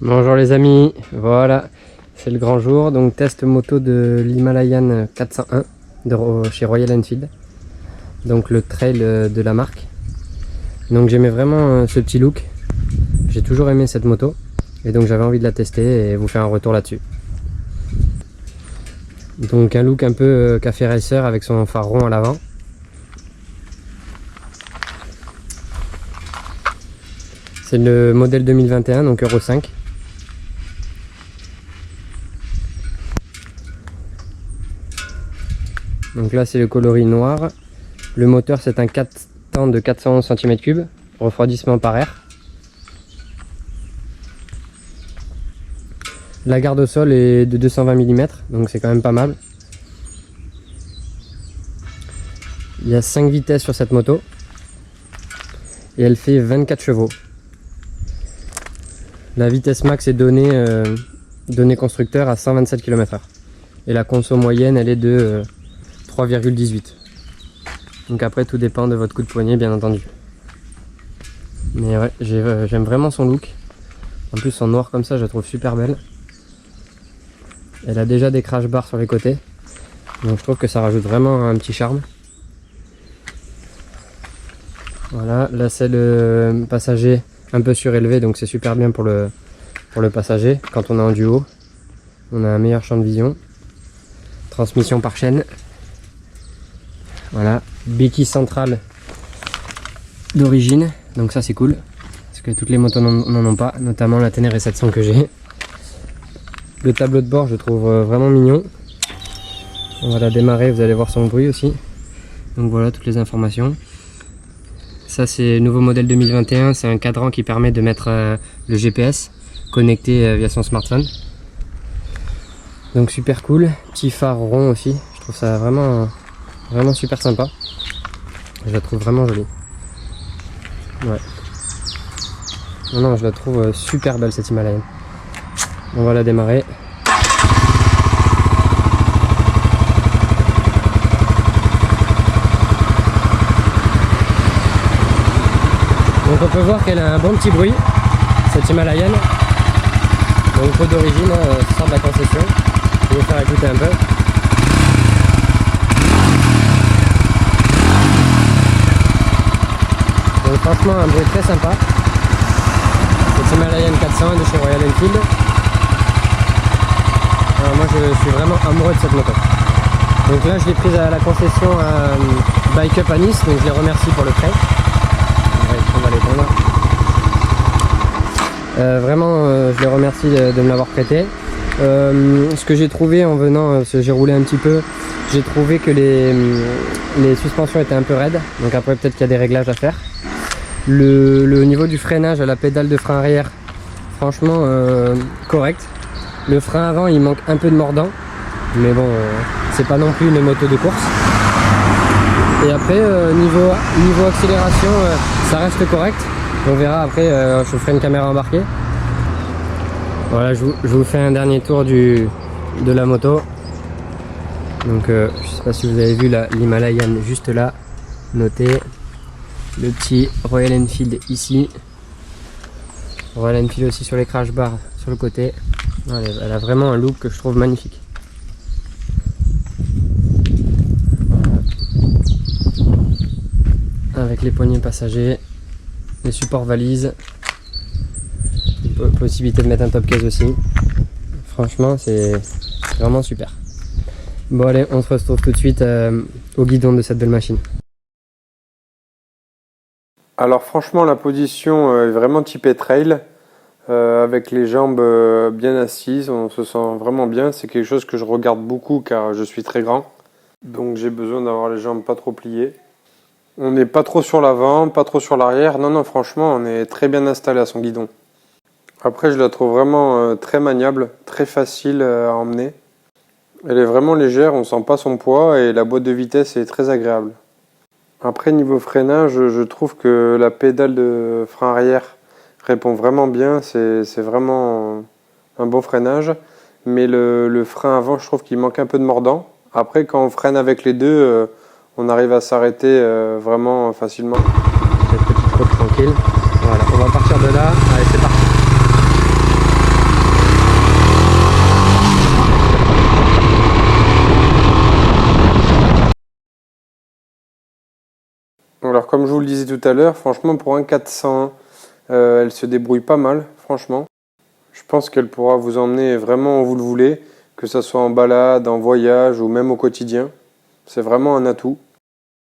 Bonjour les amis, voilà, c'est le grand jour, donc test moto de l'Himalayan 401 chez Royal Enfield, donc le trail de la marque. Donc j'aimais vraiment ce petit look, j'ai toujours aimé cette moto et donc j'avais envie de la tester et vous faire un retour là-dessus. Donc un look un peu café racer avec son phare rond à l'avant. C'est le modèle 2021, donc Euro 5. Donc là c'est le coloris noir. Le moteur c'est un 4 temps de 411 cm3, refroidissement par air. La garde au sol est de 220 mm, donc c'est quand même pas mal. Il y a 5 vitesses sur cette moto et elle fait 24 chevaux. La vitesse max est donnée constructeur à 127 km/h et la conso moyenne elle est de 3,18. Donc après tout dépend de votre coup de poignet bien entendu. Mais ouais, j'aime vraiment son look. En plus en noir comme ça je la trouve super belle. Elle a déjà des crash bars sur les côtés, donc je trouve que ça rajoute vraiment un petit charme. Voilà, là c'est le passager un peu surélevé, donc c'est super bien pour le passager. Quand on est en duo, on a un meilleur champ de vision. Transmission par chaîne. Voilà, béquille centrale d'origine, donc ça c'est cool, parce que toutes les motos n'en ont pas, notamment la Ténéré 700 que j'ai. Le tableau de bord je trouve vraiment mignon. On va la démarrer, vous allez voir son bruit aussi. Donc voilà toutes les informations. Ça c'est le nouveau modèle 2021, c'est un cadran qui permet de mettre le GPS connecté via son smartphone. Donc super cool, petit phare rond aussi, je trouve ça vraiment super sympa. Je la trouve vraiment jolie. Ouais. Non, je la trouve super belle cette Himalayan. On va la démarrer. Donc on peut voir qu'elle a un bon petit bruit, cette Himalayan. Donc pot d'origine, sort de la concession. Je vais vous faire écouter un peu. Donc franchement un bruit très sympa. Cette Himalayan 400 de chez Royal Enfield. Alors moi je suis vraiment amoureux de cette moto. Donc là je l'ai prise à la concession Bike Up à Nice, donc je les remercie pour le prêt. On va l'étendre. Vraiment je les remercie de me l'avoir prêté. Ce que j'ai trouvé en venant, parce que j'ai roulé un petit peu, j'ai trouvé que les suspensions étaient un peu raides, donc après peut-être qu'il y a des réglages à faire. Le niveau du freinage à la pédale de frein arrière, franchement correct. Le frein avant il manque un peu de mordant, mais bon c'est pas non plus une moto de course. Et après niveau accélération ça reste correct. On verra après, je vous ferai une caméra embarquée. Voilà, je vous fais un dernier tour de la moto. Donc je sais pas si vous avez vu l'Himalayan juste là, notez. Le petit Royal Enfield ici. Royal Enfield aussi sur les crash bars sur le côté. Elle a vraiment un look que je trouve magnifique. Avec les poignées passagers, les supports valises, possibilité de mettre un top case aussi. Franchement c'est vraiment super. Bon allez, on se retrouve tout de suite au guidon de cette belle machine. Alors franchement la position est vraiment typée trail, avec les jambes bien assises, on se sent vraiment bien. C'est quelque chose que je regarde beaucoup car je suis très grand, donc j'ai besoin d'avoir les jambes pas trop pliées. On n'est pas trop sur l'avant, pas trop sur l'arrière, non franchement on est très bien installé à son guidon. Après je la trouve vraiment très maniable, très facile à emmener. Elle est vraiment légère, on sent pas son poids et la boîte de vitesse est très agréable. Après niveau freinage, je trouve que la pédale de frein arrière répond vraiment bien, c'est vraiment un bon freinage. Mais le frein avant, je trouve qu'il manque un peu de mordant. Après quand on freine avec les deux, on arrive à s'arrêter vraiment facilement. Cette petite route tranquille. Voilà, on va partir de là. Allez, c'est parti. comme je vous le disais tout à l'heure, franchement pour un 401, elle se débrouille pas mal, franchement. Je pense qu'elle pourra vous emmener vraiment où vous le voulez, que ce soit en balade, en voyage ou même au quotidien. C'est vraiment un atout.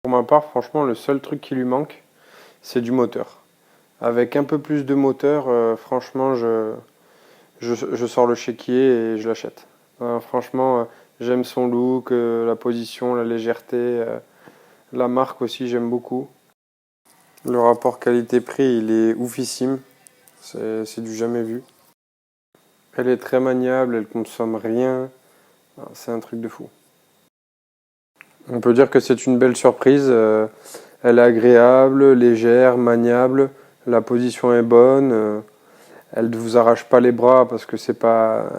Pour ma part, franchement, le seul truc qui lui manque, c'est du moteur. Avec un peu plus de moteur, franchement, je sors le chéquier et je l'achète. Franchement, j'aime son look, la position, la légèreté, la marque aussi, j'aime beaucoup. Le rapport qualité-prix, il est oufissime. C'est du jamais vu. Elle est très maniable, elle consomme rien. C'est un truc de fou. On peut dire que c'est une belle surprise. Elle est agréable, légère, maniable. La position est bonne. Elle ne vous arrache pas les bras parce que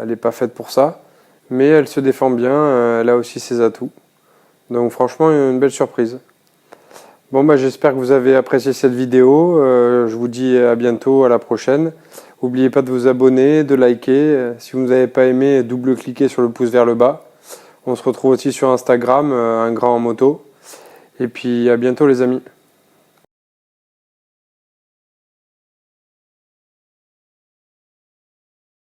elle n'est pas faite pour ça. Mais elle se défend bien. Elle a aussi ses atouts. Donc franchement, une belle surprise. Bon, j'espère que vous avez apprécié cette vidéo. Je vous dis à bientôt, à la prochaine. N'oubliez pas de vous abonner, de liker. Si vous n'avez pas aimé, double-cliquez sur le pouce vers le bas. On se retrouve aussi sur Instagram, un grand en moto. Et puis à bientôt les amis.